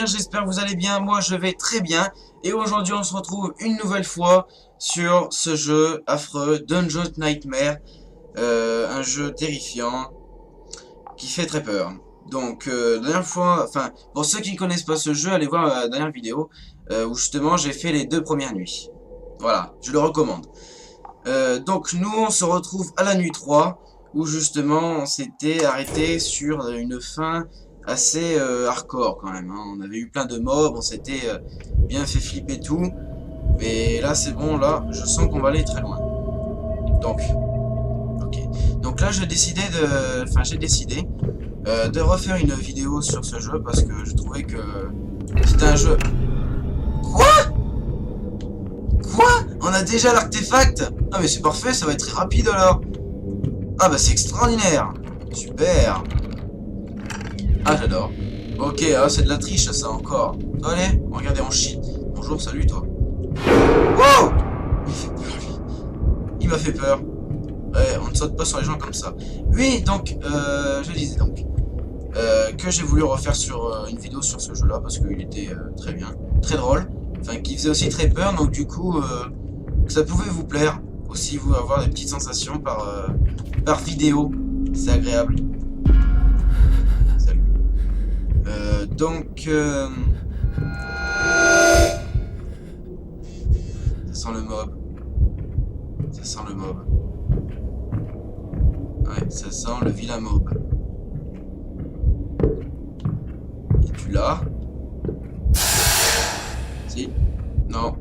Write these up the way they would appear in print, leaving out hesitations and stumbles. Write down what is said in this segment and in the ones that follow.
J'espère que vous allez bien, moi je vais très bien. Et aujourd'hui on se retrouve une nouvelle fois sur ce jeu affreux, Dungeon Nightmare. Un jeu terrifiant qui fait très peur. Donc la dernière fois, enfin pour ceux qui ne connaissent pas ce jeu, allez voir la dernière vidéo où justement j'ai fait les 2 premières nuits. Voilà, je le recommande. Donc nous on se retrouve à la nuit 3 où justement on s'était arrêté sur une fin assez hardcore quand même, hein. On avait eu plein de mobs, on s'était bien fait flipper tout. Mais là c'est bon, là je sens qu'on va aller très loin. Donc, ok. Donc là j'ai décidé de refaire une vidéo sur ce jeu parce que je trouvais que c'était un jeu... Quoi? On a déjà l'artefact? Ah mais c'est parfait, ça va être très rapide alors. Ah bah c'est extraordinaire. Super. Ah j'adore. Ok, ah, c'est de la triche ça encore. Allez, regardez, on chie. Bonjour, salut toi. Wow! Il fait peur lui. Il m'a fait peur. Ouais, on ne saute pas sur les gens comme ça. Oui, donc, je disais donc que j'ai voulu refaire sur une vidéo sur ce jeu là parce qu'il était très bien, très drôle. Enfin, qui faisait aussi très peur, donc du coup, ça pouvait vous plaire. Aussi, vous avoir des petites sensations par vidéo. C'est agréable. Salut. Donc... ça sent le mob. Ça sent le mob. Ouais, ça sent le vilain mob. Es-tu là? Si? Non.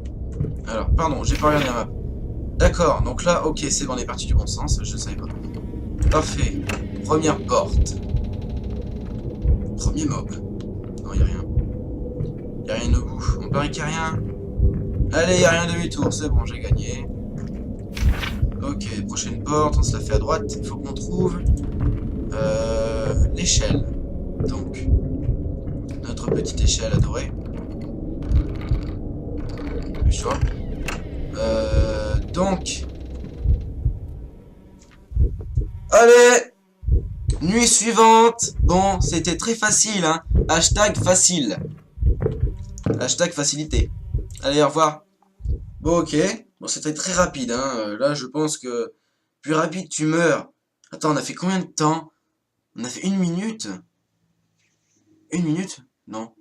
Alors, pardon, j'ai pas regardé la map. D'accord, donc là, ok, c'est bon, on est parti du bon sens, je savais pas. Parfait. Première porte. Premier mob. Non, y'a rien. Y'a rien au bout. On paraît qu'il y a rien. Allez, y'a rien demi-tour, c'est bon, j'ai gagné. Ok, prochaine porte, on se la fait à droite. Il faut qu'on trouve l'échelle. Donc, notre petite échelle adorée. Le choix. Donc, allez, nuit suivante. Bon, c'était très facile, hein. Hashtag facile. Hashtag facilité. Allez, au revoir. Bon, ok. Bon, c'était très rapide, hein. Là, je pense que plus rapide, tu meurs. Attends, on a fait combien de temps? On a fait 1 minute? 1 minute? Non.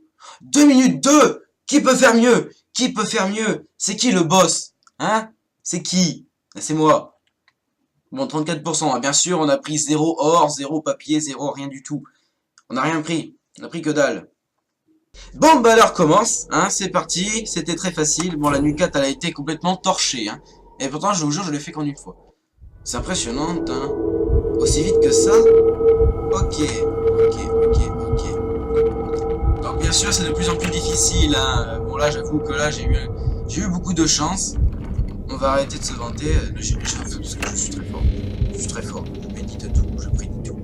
2 minutes 2. Qui peut faire mieux? Qui peut faire mieux? C'est qui le boss? Hein? C'est qui? C'est moi. Bon, 34%. Hein. Bien sûr, on a pris 0 or, 0 papier, 0 rien du tout. On n'a rien pris. On a pris que dalle. Bon, bah alors commence. Hein, c'est parti. C'était très facile. Bon, la nuit 4, elle a été complètement torchée. Hein. Et pourtant, je vous jure, je l'ai fait qu'en une fois. C'est impressionnant. Hein. Aussi vite que ça. Ok. Donc, bien sûr, c'est de plus en plus difficile. Hein. Bon, là, j'avoue que là, j'ai eu beaucoup de chance. On va arrêter de se vanter. Je parce que je suis très fort. Je suis très fort. Je médite tout. Je prédis tout.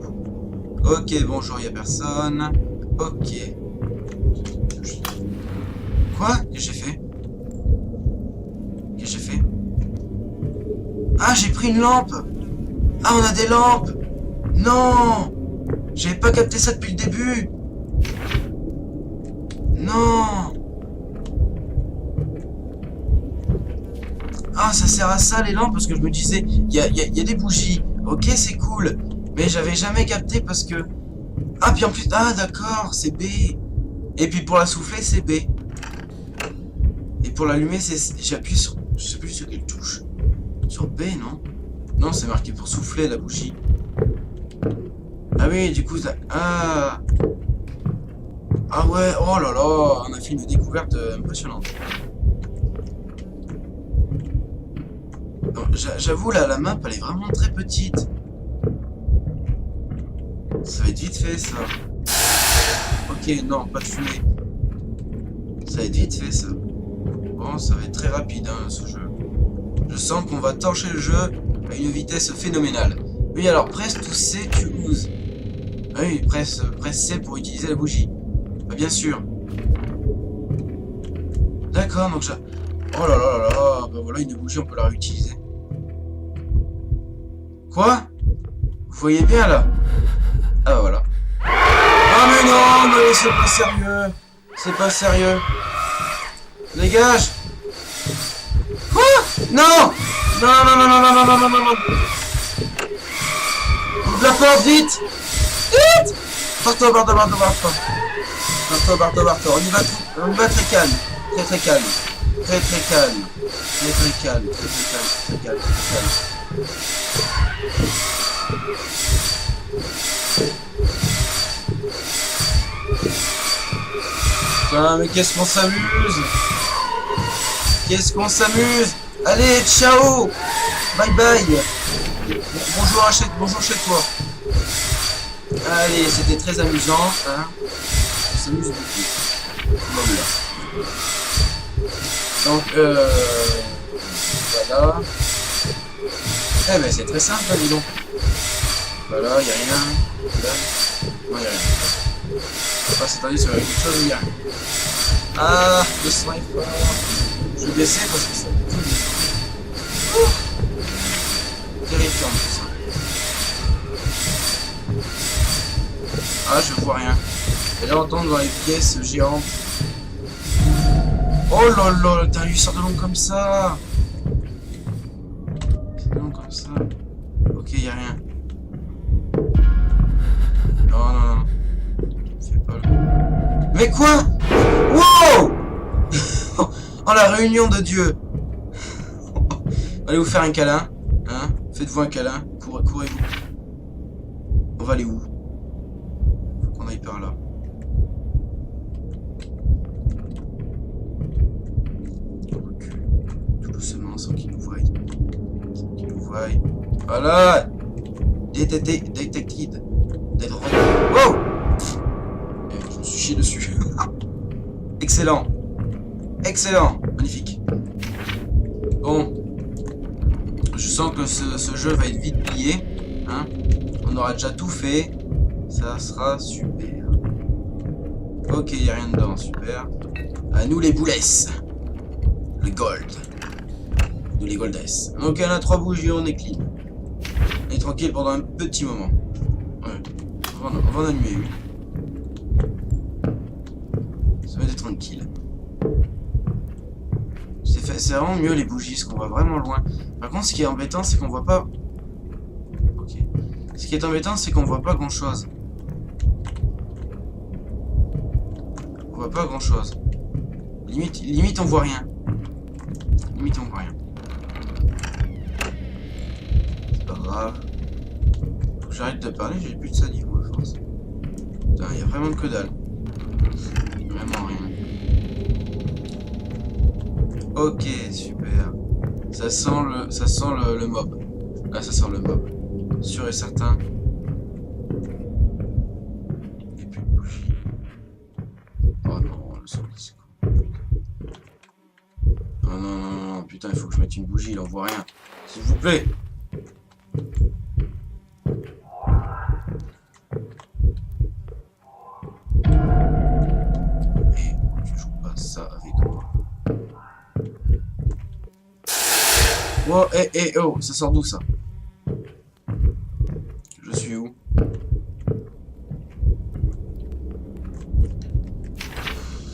Ok, bonjour, il n'y a personne. Ok. Quoi? Qu'est-ce que j'ai fait? Qu'est-ce que j'ai fait? Ah, j'ai pris une lampe! Ah, on a des lampes! Non! J'avais pas capté ça depuis le début! Non! Ah, ça sert à ça les lampes parce que je me disais, il y a des bougies. Ok, c'est cool. Mais j'avais jamais capté parce que... Ah, puis en plus... Ah, d'accord, c'est B. Et puis pour la souffler, c'est B. Et pour l'allumer, c'est... J'appuie sur... Je sais plus sur quelle touche. Sur B, non? Non, c'est marqué pour souffler la bougie. Ah oui, du coup, ça... Ah... Ah ouais, oh là là, on a fait une découverte impressionnante. J'avoue, là, la map, elle est vraiment très petite. Ça va être vite fait, ça. Ok, non, pas de fumée. Ça va être vite fait, ça. Bon, ça va être très rapide, hein, ce jeu. Je sens qu'on va torcher le jeu à une vitesse phénoménale. Oui, alors, presse to C to use. Ah oui, presse C pour utiliser la bougie. Bah, bien sûr. D'accord, donc oh là là là là, bah voilà, une bougie, on peut la réutiliser. Quoi? Vous voyez bien là? Ah bah voilà. Ah mais non, mais c'est pas sérieux. C'est pas sérieux. Dégage. Quoi? Non. Non, non, non, non, non, non, non, non, non, non. Ouvre la porte, vite. Vite. Barre-toi, barre-toi, barre-toi, barre-toi. Barre-toi, barre-toi, barre-toi. On y va très calme. Très très calme. Très très calme. Très très calme. Très très calme. Très calme. Très calme. Putain, mais qu'est-ce qu'on s'amuse! Qu'est-ce qu'on s'amuse! Allez, ciao! Bye bye! Bonjour chez toi! Allez, c'était très amusant, hein? On s'amuse beaucoup. Voilà. Donc, voilà. Eh ben, c'est très simple, dis donc. Voilà, y'a rien. Là. Non, y'a rien. On va pas s'attarder sur quelque chose où y'a rien. Ah, le son est fort. Je vais baisser parce que ça me tout. Terrifiant tout ça. Ah, je vois rien. Et là, entendre dans les pièces géantes. Oh là là, t'as eu sort de long comme ça. C'est long comme ça. Ok, y'a rien. Non, non, non. Fais pas là. Mais quoi? Wow. Oh, la réunion de Dieu. Allez vous faire un câlin. Hein? Faites-vous un câlin. Courez-vous. On va aller où? Faut qu'on aille par là. On recule. Tout doucement, sans qu'ils nous voient. Sans qu'ils nous voient. Voilà. Detected. Wow. Je me suis chié dessus. Excellent. Excellent. Magnifique. Bon. Je sens que ce jeu va être vite plié. Hein? On aura déjà tout fait. Ça sera super. Ok, il n'y a rien dedans. Super. À nous les boulesses. Le gold. Nous les goldesses. Donc on a 3 bougies, on est clean. On est tranquille pendant un petit moment. Ouais. On va en allumer une. Ça va être tranquille. C'est vraiment mieux les bougies, parce qu'on va vraiment loin. Par contre, ce qui est embêtant, c'est qu'on voit pas... Ok. Ce qui est embêtant, c'est qu'on voit pas grand-chose. On voit pas grand-chose. Limite, on voit rien. Limite, on voit rien. C'est pas grave. Faut que j'arrête de parler, j'ai plus de salive, moi, à force. Putain, y a vraiment que dalle. Vraiment rien. Ok, super. Ça sent le mob. Là, ça sent le mob. Sûr et certain. Et puis de bougie. Oh non, le son c'est con. Oh non, non, non, putain, il faut que je mette une bougie, il en voit rien. S'il vous plaît. Et tu joues pas ça avec moi. Oh, oh, ça sort d'où ça? Je suis où?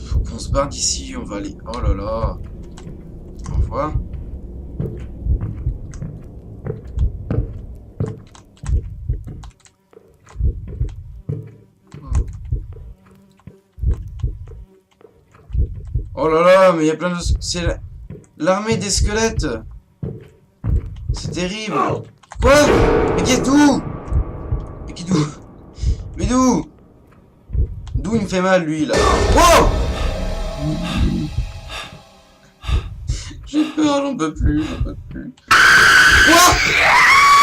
Faut qu'on se barre d'ici, on va aller. Oh là là. Au revoir. Oh là là, mais il y a plein de... C'est l'armée des squelettes. C'est terrible. Quoi? Mais qu'est-ce d'où? Mais qui d'où? Mais d'où? D'où il me fait mal lui là? Wow! J'ai peur, j'en peux plus, Quoi?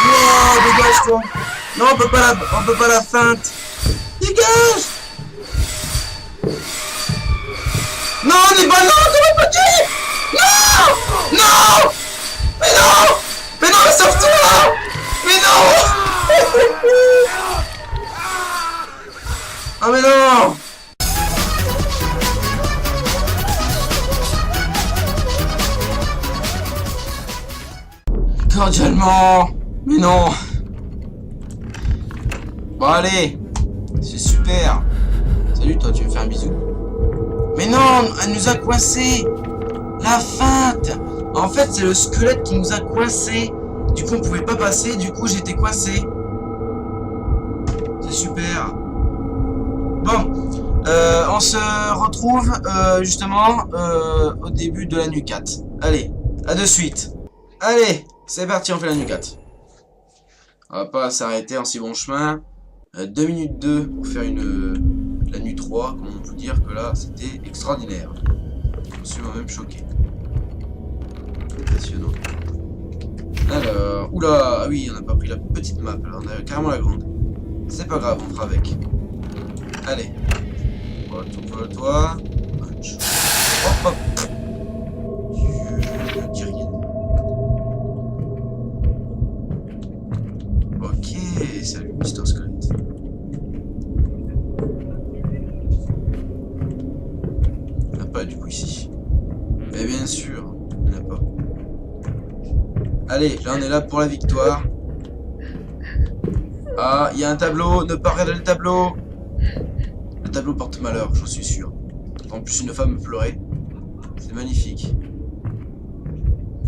Oh, dégage-toi! Non, on peut pas la feinte! Dégage! Non, on est pas là, comment peux-tu? Non! Non! Mais non! Mais non, mais sauve-toi! Mais non! Ah mais non! Cordialement! Mais non! Bon, allez. C'est super. Salut, toi, tu veux faire un bisou? Mais non, elle nous a coincés. La feinte. En fait, c'est le squelette qui nous a coincés. Du coup, on pouvait pas passer. Du coup, j'étais coincé. C'est super. Bon. On se retrouve justement au début de la nuit 4. Allez, à de suite. Allez, c'est parti, on fait la nuit 4. On va pas s'arrêter en si bon chemin. 2 minutes 2 pour faire la nuit 3. Comment on peut dire que là, c'était extraordinaire. Je suis moi-même choqué. Impressionnant. Alors, oula, ah oui, on n'a pas pris la petite map, là, on a carrément la grande. C'est pas grave, on fera avec. Allez. Vole-toi. Punch. Hop, hop. Je dis rien. Ok, salut Mister Squelette. Il n'y en a pas du coup ici. Mais bien sûr, il n'y en a pas. Allez, là on est là pour la victoire. Ah, il y a un tableau, ne pas regarder le tableau. Le tableau porte malheur, j'en suis sûr. En plus, une femme pleurait. C'est magnifique.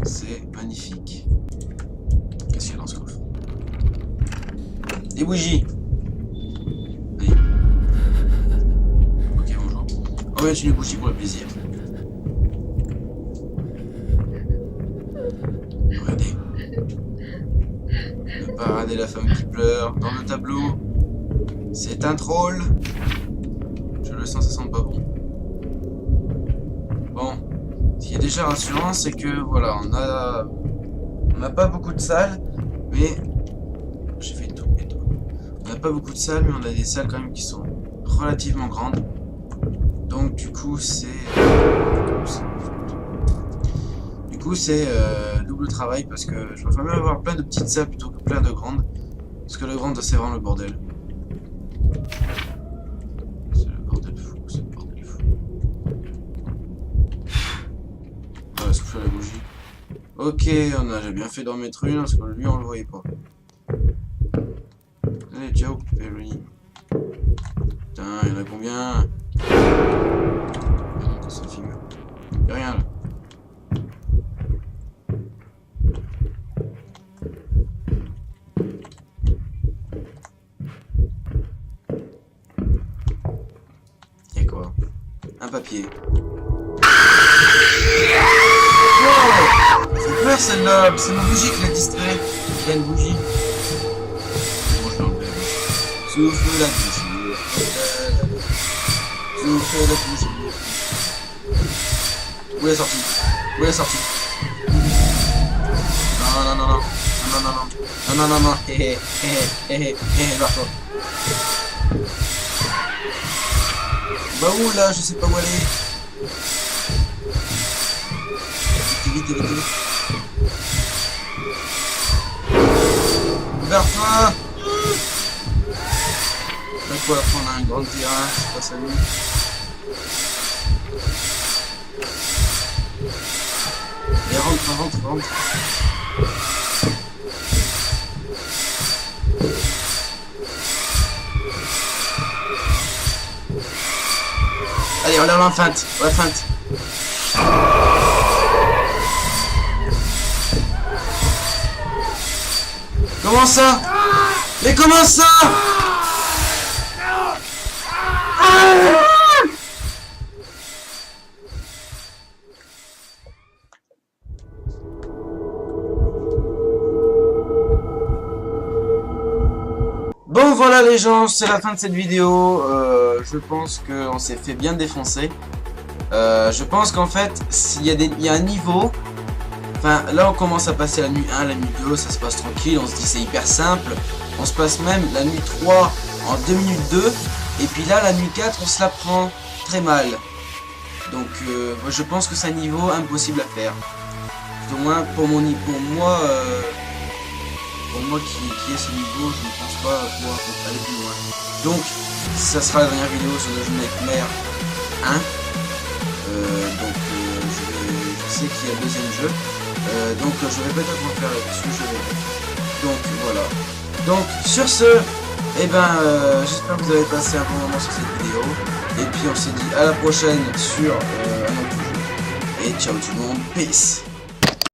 C'est magnifique. Qu'est-ce qu'il y a dans ce coffre? Des bougies. Allez. Ok, bonjour. On va mettre une bougie pour le plaisir. Regardez. Ne pas regarder la femme qui pleure dans le tableau. C'est un troll. Je le sens, ça sent pas bon. Bon, ce qui est déjà rassurant, c'est que voilà, on n'a pas beaucoup de salles, mais j'ai fait tout et tout. On n'a pas beaucoup de salles, mais on a des salles quand même qui sont relativement grandes. Donc du coup, c'est double travail parce que je préfère même avoir plein de petites salles plutôt que plein de grandes, parce que le grand c'est vraiment le bordel. La bougie. Ok, j'ai bien fait d'en mettre une parce que lui on le voyait pas. Allez, ciao, Péroni. Putain, il y en a combien? Non, ça filme. Y'a rien là. Y'a quoi? Un papier. Celle-là, c'est ma bougie qui l'a distrait. Il y a une bougie. Bon, je l'enlève. Souffle la bougie. Souffle la bougie. Où est la sortie? Où est la sortie? Non, non, non, non. Non, non, non. Non, non, non, non. Hé, hé, hé, hé, hé, barre-toi. Bah où là? Je sais pas où aller. Vite, vite, vite, vite. Vers-toi. D'accord, après on a un grand terrain, c'est pas ça lui. Et rentre, rentre, rentre. Allez, on la feinte, on la feinte. Comment ça? Mais comment ça? Bon voilà les gens, c'est la fin de cette vidéo. Je pense qu'on s'est fait bien défoncer. Je pense qu'en fait, il y a un niveau. Enfin, là on commence à passer la nuit 1, la nuit 2, ça se passe tranquille, on se dit c'est hyper simple. On se passe même la nuit 3 en 2 minutes 2. Et puis là, la nuit 4, on se la prend très mal. Donc je pense que c'est un niveau impossible à faire. Au moins pour moi qui est ce niveau, je ne pense pas pouvoir aller plus loin. Donc, ça sera la dernière vidéo sur le jeu Nightmare 1. Je sais qu'il y a un deuxième jeu. Donc je vais peut-être en faire ce jeu. Donc voilà. Donc sur ce, Et ben, j'espère que vous avez passé un bon moment sur cette vidéo. Et puis on se dit à la prochaine sur un autre jeu. Et ciao tout le monde, peace.